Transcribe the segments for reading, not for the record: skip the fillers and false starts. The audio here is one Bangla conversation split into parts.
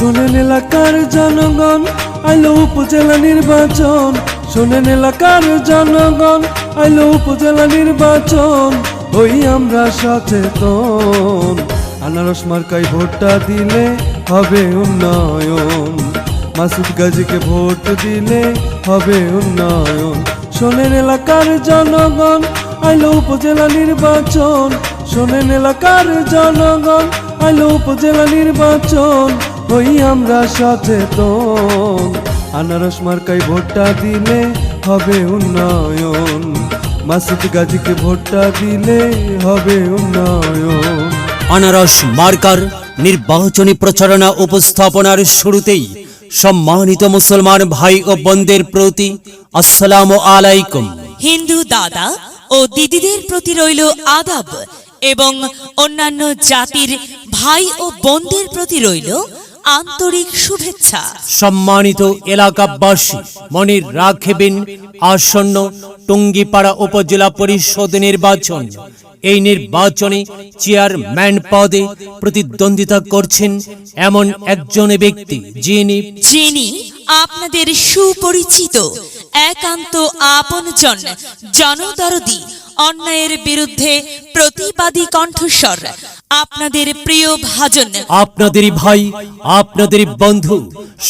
শোনেন এলাকার জনগণ, আইলো উপজেলা নির্বাচন। শোনেন এলাকার জনগণ, আইলো উপজেলা নির্বাচন। ওই আমরা সচেতন, আনারস মার্কায় ভোটটা দিলে হবে উন্নয়ন। মাসুদ গাজীকে ভোট দিলে হবে উন্নয়ন। শোনেন এলাকার জনগণ, আইলো উপজেলা নির্বাচন। শোনেন এলাকার জনগণ, আইলো উপজেলা নির্বাচন। ওই আমরা সচেতন, আনারস মার্কায় ভোটটা দিলে হবে উন্নয়ন। মাসুদ গাজীকে ভোটটা দিলে হবে উন্নয়ন। আনারস মার্কার নির্বাচনী প্রচারণা উপস্থাপনার শুরুতেই সম্মানিত মুসলমান ভাই ও বোনদের প্রতি আসসালামু আলাইকুম। হিন্দু দাদা ও দিদিদের প্রতি রইল আদাব এবং অন্যান্য জাতির ভাই ও বোনদের প্রতি রইল আন্তরিক শুভেচ্ছা। সম্মানিত এলাকাবাসী, মনে রাখবেন আসন্ন টুঙ্গিপাড়া উপজেলা পরিষদ নির্বাচন। এই নির্বাচনে চেয়ারম্যান পদে প্রতিদ্বন্দ্বিতা করছেন এমন একজন ব্যক্তি যিনি আপনাদের সুপরিচিত, একান্ত আপনজন, জনদরদি, অন্যায়ের বিরুদ্ধে প্রতিবাদী কণ্ঠস্বর, আপনাদের প্রিয় ভাজন, আপনাদেরই ভাই, আপনাদেরই বন্ধু,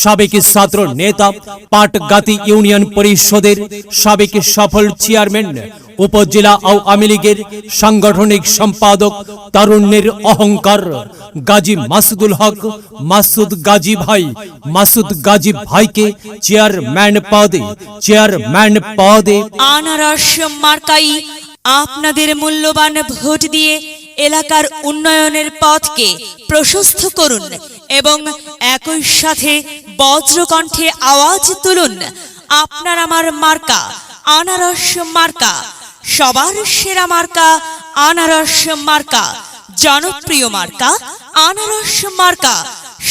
সাবেক ছাত্র নেতা, পাটগাতি ইউনিয়ন পরিষদের সাবেক সফল চেয়ারম্যান, উপজেলা আওয়ামী লীগের সাংগঠনিক সম্পাদক, তারুণ্যের অহংকার গাজী মাসুদুল হক মাসুদ গাজী ভাই। মাসুদ গাজী ভাইকে চেয়ারম্যান পদে আনারস মার্কাই আপনাদের মূল্যবান ভোট দিয়ে এলাকার উন্নয়নের পথকে প্রশস্ত করুন এবং একই সাথে বজ্রকণ্ঠে আওয়াজ তুলুন, আপনার আমার মার্কা আনারস মার্কা, সবার সেরা মার্কা আনারস মার্কা, জনপ্রিয় মার্কা আনারস মার্কা,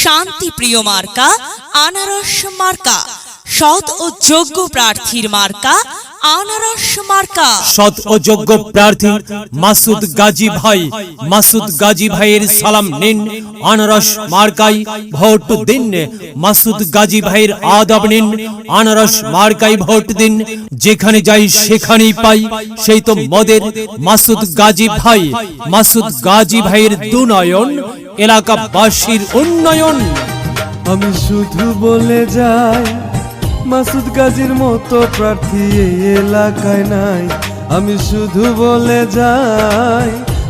শান্তিপ্রিয় মার্কা আনারস মার্কা, সৎ ও যোগ্য প্রার্থীর মার্কা আনারস মার্কা। সৎ ও যোগ্য প্রার্থী মাসুদ গাজী ভাই। মাসুদ গাজী ভাইয়ের সালাম নিন, আনারস মার্কাই ভোট দিন। মাসুদ গাজী ভাইয়ের আদব নিন, আনারস মার্কাই ভোট দিন। যেখানে যাই সেখানেই পাই সেই তো মদের মাসুদ গাজী ভাই। মাসুদ গাজী ভাইয়ের দুনয়ন, এলাকাবাসীর উন্নয়ন। আমি শুধু বলে যাই, মাসুদ গাজীর মতো প্রার্থী এই এলাকায় নাই। আমি শুধু বলে যাই,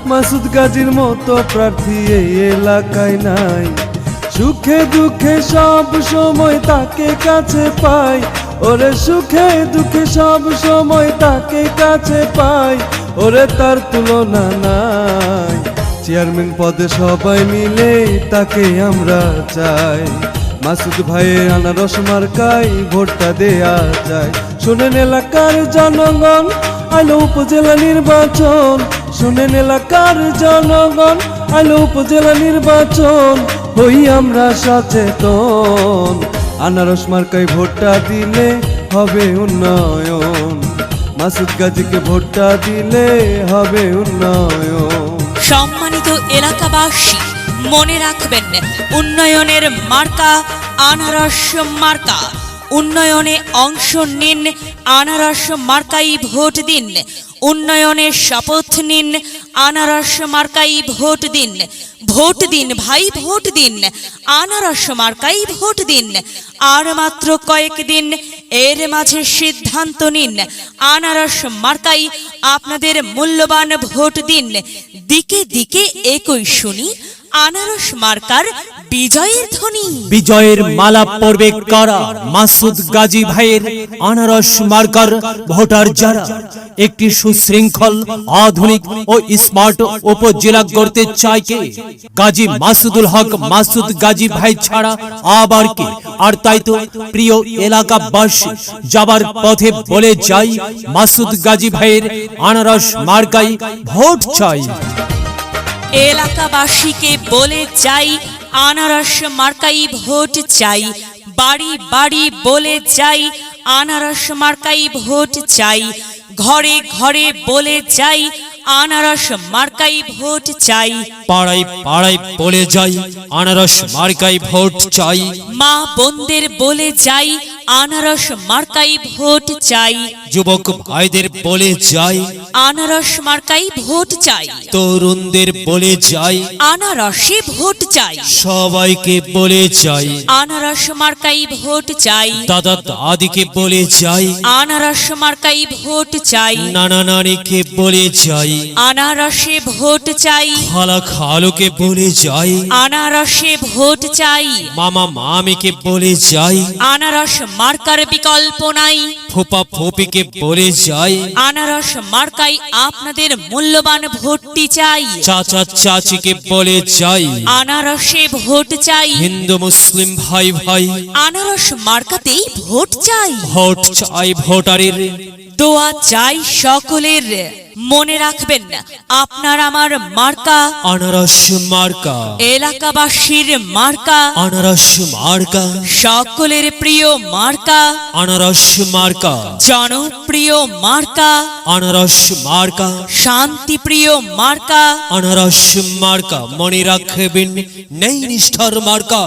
মাসুদ গাজীর মতো প্রার্থী এই এলাকায় নাই। সুখে দুঃখে সব সময় তাকে কাছে পাই, ওরে সুখে দুঃখে সব সময় তাকে কাছে পাই, ওরে তার তুলনা নাই। চেয়ারম্যান পদে সবাই মিলে তাকে আমরা চাই। মাসুদ ভাইয়ের আনারস মার্কায় ভোটটা দেয়া যায়। শোনেন এলাকার জনগণ, আইলো উপজেলা নির্বাচন। শোনেন এলাকার জনগণ, আইলো উপজেলা নির্বাচন। হই আমরা সচেতন, আনারস মার্কায় ভোটটা দিলে হবে উন্নয়ন। মাসুদ গাজীকে ভোটটা দিলে হবে উন্নয়ন। সম্মানিত এলাকাবাসী, মনে রাখবেন, উন্নয়নের মার্কা আনারস মার্কা। উন্নয়নে অংশ নিন, আনারস মার্কাই ভোট দিন। উন্নয়নের শপথ নিন, আনারস মার্কাই ভোট দিন। ভোট দিন ভাই, ভোট দিন, আনারস মার্কাই ভোট দিন। আর মাত্র কয়েকদিন, এর মাঝে সিদ্ধান্ত নিন, আনারস মার্কাই আপনাদের মূল্যবান ভোট দিন। দিকে দিকে একই শুনি আনারস মার্কার বিজয়ের ধ্বনি। বিজয়ের মালা পড়বে কারা? মাসুদ গাজী ভাইয়ের আনারস মার্কার ভোটার যারা একটি সুশৃঙ্খল, আধুনিক ও স্মার্ট উপজেলা গড়তে চায় কে? গাজী মাসুদুল হক মাসুদ গাজী ভাই ছাড়া আবার কে? আর তাই তো প্রিয় এলাকাবাসী, যাবার পথে বলে যাই, মাসুদ গাজী ভাইয়ের আনারস মার্কাই ভোট চাই। এলাকাবাসীকে বলে যাই, আনারস মার্কাই ভোট চাই। বাড়ি বাড়ি বলে যাই, আনারস মার্কাই ভোট চাই। ঘরে ঘরে বলে যাই, আনারস মার্কাই ভোট চাই। পাড়ায় পাড়ায় বলে যাই আনারস মার্কাই ভোট চাই। মা বোনদের বলে যাই আনারস মার্কাই ভোট চাই। যুবক ভাইদের বলে যাই আনারস মার্কাই ভোট চাই। তরুণদের বলে যাই আনারসে ভোট চাই। সবাইকে বলে যাই আনারস মার্কাই ভোট চাই। দাদা দাদিকে বলে যাই আনারস মার্কাই ভোট চাই। নানা নানিকে বলে যাই আনারসে ভোট চাই। খালা খালুকে বলে যাই আনারসে ভোট চাই। মামা মামিকে বলে যাই আনারস মার্কার বিকল্প নাই। ফুপা ফুপিকে বলে যাই আনারস মার্কাই আপনাদের মূল্যবান ভোটটি চাই। চাচা চাচিকে বলে যাই আনারসে ভোট চাই। হিন্দু মুসলিম ভাই ভাই আনারস মার্কাতেই ভোট চাই। ভোট চাই ভোটারের দোয়া চাই সকলের। মনে রাখবেন আপনার আমার মার্কা আনারস মার্কা এলাকাবাসীর মার্কা, আনারস মার্কা সকলের প্রিয় মার্কা, আনারস মার্কা জনপ্রিয় মার্কা, আনারস মার্কা শান্তিপ্রিয় মার্কা, আনারস মার্কা। মনে রাখবেন নেই নিষ্ঠার মার্কা,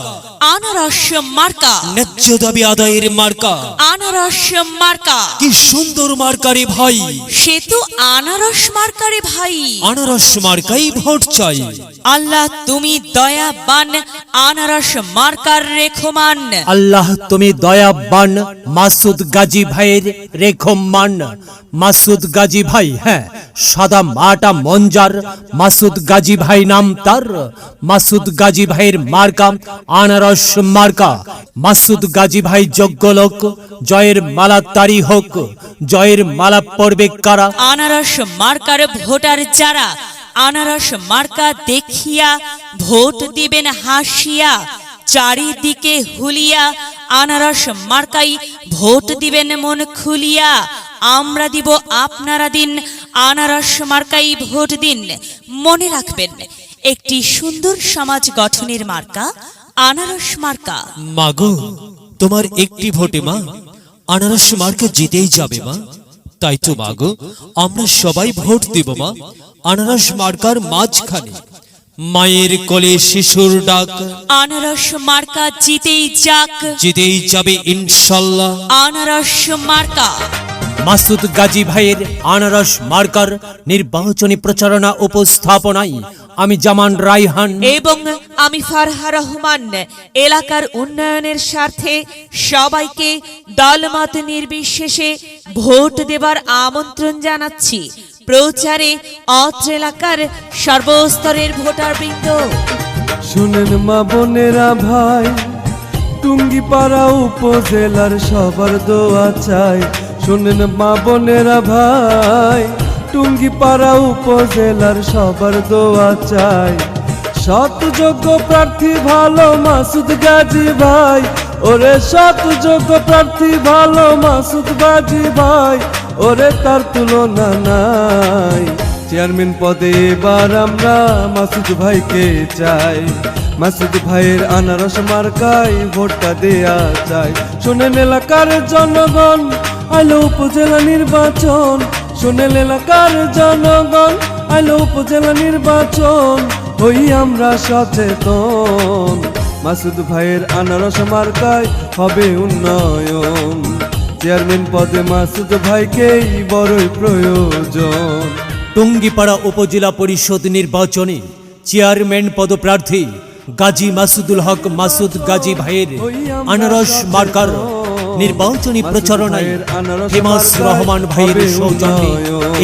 আনারস মার্কা, ন্যায্য দাবি আদায়ের মার্কা। আনারস মার্কা। কি সুন্দর মার্কারে ভাই, সে তো আনারস মার্কারে ভাই। আনারস মার্কাই ভোট চাই। আল্লাহ তুমি দয়াবান, আনারস মার্কার রেখমান। আল্লাহ তুমি দয়াবান, মাসুদ গাজী ভাইয়ের রেখমান। মাসুদ গাজী ভাই, হ্যাঁ সাদা মাটা মঞ্জার মাসুদ গাজী ভাই নাম তার। মাসুদ গাজী ভাইয়ের মার্কা আনারস মার্কা। মাসুদ গাজী ভাই যোগ্য লোক, জয়ের মালা তারি হোক। জয়ের মালা পড়বে কারা? আনারস মার্কার ভোটার যারা, আনারস মার্কা দেখিয়া ভোট দিবেন হাসিয়া। চারিদিকে হুলিয়া আনারস মার্কাই ভোট দিবেন মন খুলিয়া। আমরা দিব আপনারা দিন, আনারস মার্কাই ভোট দিন। মনে রাখবেন একটি সুন্দর সমাজ গঠনের মার্কা আনারস মার্কা। মাগো তোমার একটি ভোটে মা আনারস মার্কা জিতেই যাবে মা। তাই তো মাগো আমরা সবাই ভোট দেব মা আনারস মার্কার মাঝখানে। মায়ের কোলে শিশুর ডাক, আনারস মার্কা জিতেই যাক, জিতেই যাবে ইনশাল্লাহ। আনারস মার্কা। মাসুদ গাজী ভাইয়ের আনারস মার্কার নির্বাচনী প্রচারণা উপস্থাপনায় আমি জামান রায়হান এবং আমি ফারহা রহমান এলাকার উন্নয়নের স্বার্থে সবাইকে দলমত নির্বিশেষে ভোট দেবার আমন্ত্রণ জানাচ্ছি। প্রচারে অত্র এলাকার সর্বস্তরের ভোটারবৃন্দ। শুনেন মা বোনেরা ভাই, টুঙ্গিপাড়া উপজেলার সবার দোয়া চাই। শুনেন মা বোনেরা ভাই, টুঙ্গিপাড়া উপজেলার সবার দোয়া চাই। সৎ যোগ্য প্রার্থী ভালো মাসুদ গাজী ভাই, ওরে সৎ যোগ্য প্রার্থী ভালো মাসুদ গাজী ভাই, ওরে তার তুলনা নাই। চেয়ারম্যান পদে এবার আমরা মাসুদ ভাইকে চাই। মাসুদ ভাইয়ের আনারস মার্কায় ভোটটা দেয়া চাই। শোনেন এলাকার জনগণ, আইলো উপজেলা নির্বাচন। শোনেন এলাকার জনগণ, আইলো উপজেলা নির্বাচন। হই আমরা সচেতন, মাসুদ ভাইয়ের আনারস মার্কায় হবে উন্নয়ন। চেয়ারম্যান পদে মাসুদ ভাইকেই বড়ই প্রয়োজন। টুঙ্গিপাড়া উপজেলা পরিষদ নির্বাচনে চেয়ারম্যান পদপ্রার্থী গাজী মাসুদুল হক মাসুদ গাজী ভাইয়ের আনারস মার্কার নির্বাচনী প্রচারণায় ফেমাস রহমান ভাইয়ের সৌজন্যে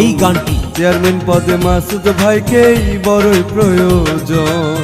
এই গানটি। চেয়ারম্যান পদে মাসুদ ভাইকেই বড়ই প্রয়োজন।